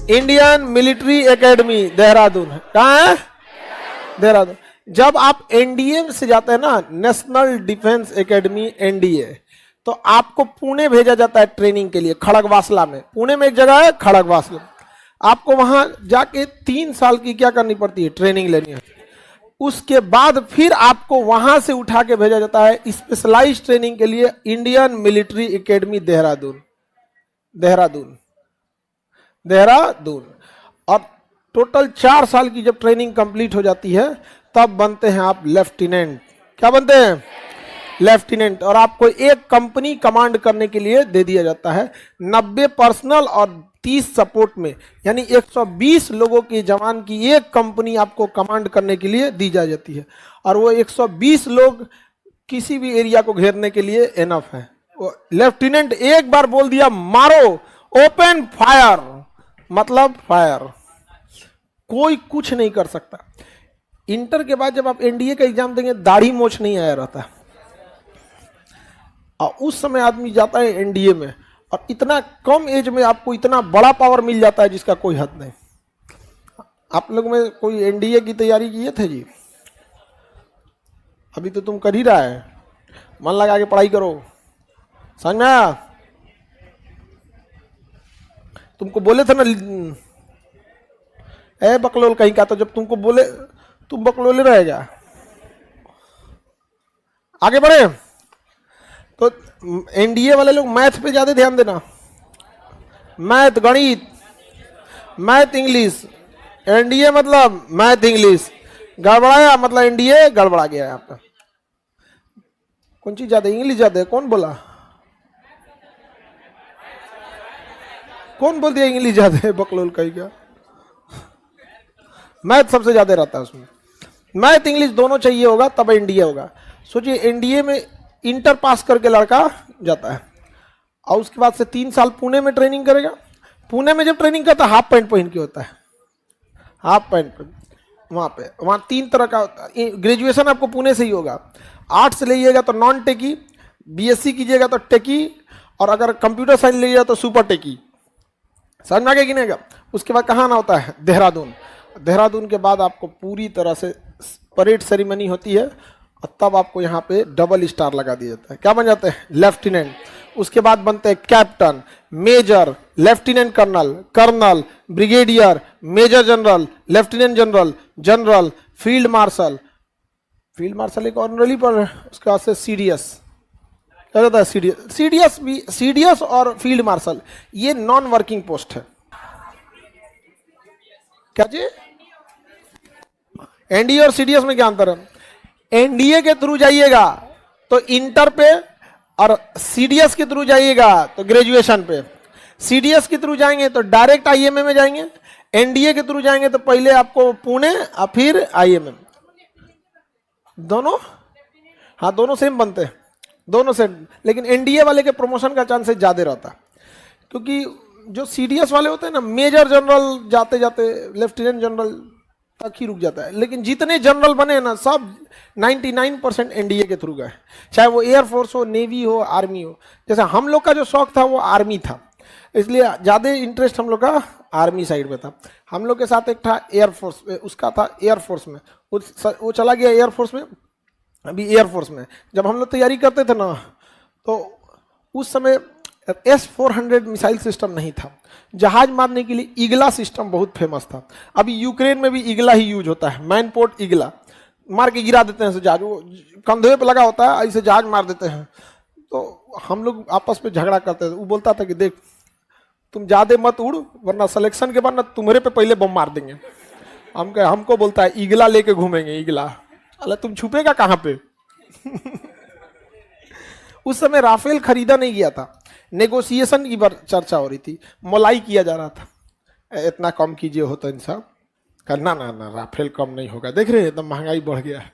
Indian military academy Dehradun. कहाँ है? देहरादून। जब आप एनडीए से जाते हैं ना, नेशनल डिफेंस एकेडमी एनडीए, तो आपको पुणे भेजा जाता है ट्रेनिंग के लिए, खड़गवासला में। पुणे में एक जगह है खड़गवासला, आपको वहां जाके 3 साल की क्या करनी पड़ती है? ट्रेनिंग लेनी है। उसके बाद फिर आपको वहां से उठा के भेजा जाता है स्पेशलाइज्ड ट्रेनिंग के लिए Indian military academy Dehradun. Dehradun Dehradun. और टोटल 4 साल की जब ट्रेनिंग कंप्लीट हो जाती है तब बनते हैं आप लेफ्टिनेंट। क्या बनते हैं? लेफ्टिनेंट। और आपको एक कंपनी कमांड करने के लिए दे दिया जाता है, 90 पर्सनल और 30 सपोर्ट में, यानी 120 लोगों की जवान की एक कंपनी आपको कमांड करने के लिए दी जा जाती है। और वो 120 लोग किसी भी एरिया को घेरने के लिए एनफ है। लेफ्टिनेंट एक बार बोल दिया मारो, ओपन फायर, मतलब फायर, कोई कुछ नहीं कर सकता। इंटर के बाद जब आप एनडीए का एग्जाम देंगे, दाढ़ी मोछ नहीं आया रहता, और उस समय आदमी जाता है एनडीए में, और इतना कम एज में आपको इतना बड़ा पावर मिल जाता है जिसका कोई हद नहीं। आप लोग में कोई एनडीए की तैयारी किए थे जी? अभी तो तुम कर ही रहा है, मन लगा के पढ़ाई करो, समझ में आया? तुमको बोले थे ना ए बकलोल कहीं का, तो जब तुमको बोले तुम बकलोले रहेगा। आगे बढ़े तो एनडीए वाले लोग मैथ पे ज्यादा ध्यान देना, मैथ, गणित, मैथ इंग्लिश। एनडीए मतलब मैथ इंग्लिश, गड़बड़ाया मतलब एनडीए गड़बड़ा गया है आपका। कौन चीज ज्यादा? इंग्लिश ज्यादा है? कौन बोला? कौन बोल दिया इंग्लिश ज्यादा है? बकलोल कहीं का। मैथ सबसे ज्यादा रहता है उसमें, मैथ इंग्लिश दोनों चाहिए होगा तब एनडीए होगा। सोचिए एनडीए में इंटर पास करके लड़का जाता है, और उसके बाद से 3 साल पुणे में ट्रेनिंग करेगा। पुणे में जब ट्रेनिंग करता है हाफ पैंट पहन के होता है, हाफ पैंट वहाँ 3 तरह का होता है। ग्रेजुएशन आपको पुणे से ही होगा। आर्ट्स से लीजिएगा तो नॉन टेकी, बीएससी कीजिएगा तो टेकी, और अगर कंप्यूटर साइंस लीजिएगा तो सुपर टेकी। समझ में आ गया कि नहीं? उसके बाद कहाँ आना होता है? देहरादून। देहरादून के बाद आपको पूरी तरह से परेड सेरेमनी होती है, और तब आपको यहाँ पे डबल स्टार लगा दिया जाता है। क्या बन जाते हैं? लेफ्टिनेंट। उसके बाद बनते हैं captain, major, lieutenant colonel, colonel, brigadier, major general, lieutenant general, general, field marshal. Field marshal एक ऑनरली पर, उसके बाद से सीडीएस। क्या होता है? सीडीएस। सीडीएस भी, सीडीएस और फील्ड मार्शल ये नॉन वर्किंग पोस्ट है। क्या जी? एनडीए और सीडीएस में क्या अंतर है? एनडीए के थ्रू जाइएगा तो इंटर पे, और सीडीएस के थ्रू जाइएगा तो ग्रेजुएशन पे। सीडीएस के थ्रू जाएंगे तो डायरेक्ट आईएमए में जाएंगे, एनडीए के थ्रू जाएंगे तो पहले आपको पुणे और फिर आईएमए। दोनों, हाँ दोनों सेम बनते हैं, दोनों सेम। लेकिन एनडीए वाले के प्रमोशन का चांसेस ज्यादा रहता है, क्योंकि जो सीडीएस वाले होते हैं ना, मेजर जनरल जाते जाते लेफ्टिनेंट जनरल तक ही रुक जाता है। लेकिन जितने जनरल बने हैं ना, सब 99% एनडीए के थ्रू गए, चाहे वो एयरफोर्स हो, नेवी हो, आर्मी हो। जैसे हम लोग का जो शौक था वो आर्मी था, इसलिए ज़्यादा इंटरेस्ट हम लोग का आर्मी साइड में था। हम लोग के साथ एक था एयरफोर्स, उसका था एयरफोर्स में, वो चला गया एयरफोर्स में, अभी एयरफोर्स में। जब हम लोग तैयारी करते थे ना, तो उस समय S-400 मिसाइल सिस्टम नहीं था। जहाज मारने के लिए ईगला सिस्टम बहुत फेमस था। अभी यूक्रेन में भी ईगला ही यूज होता है, मैनपोर्ट ईगला, मार के गिरा देते हैं जहाज, वो कंधे पे लगा होता है, ऐसे जहाज मार देते हैं। तो हम लोग आपस में झगड़ा करते थे। वो बोलता था कि देख तुम ज्यादा मत उड़, वरना सिलेक्शन के बाद ना तुम्हारे पे पहले बम मार देंगे। हमको बोलता है ईगला लेके घूमेंगे, ईगला। अरे तुम छुपेगा कहाँ पे? उस समय राफेल खरीदा नहीं गया था, नेगोशिएशन की चर्चा हो रही थी, मलाई किया जा रहा था, इतना कम कीजिए, होता इंसान करना ना, राफेल कम नहीं होगा। देख रहे हैं एकदम महंगाई बढ़ गया है।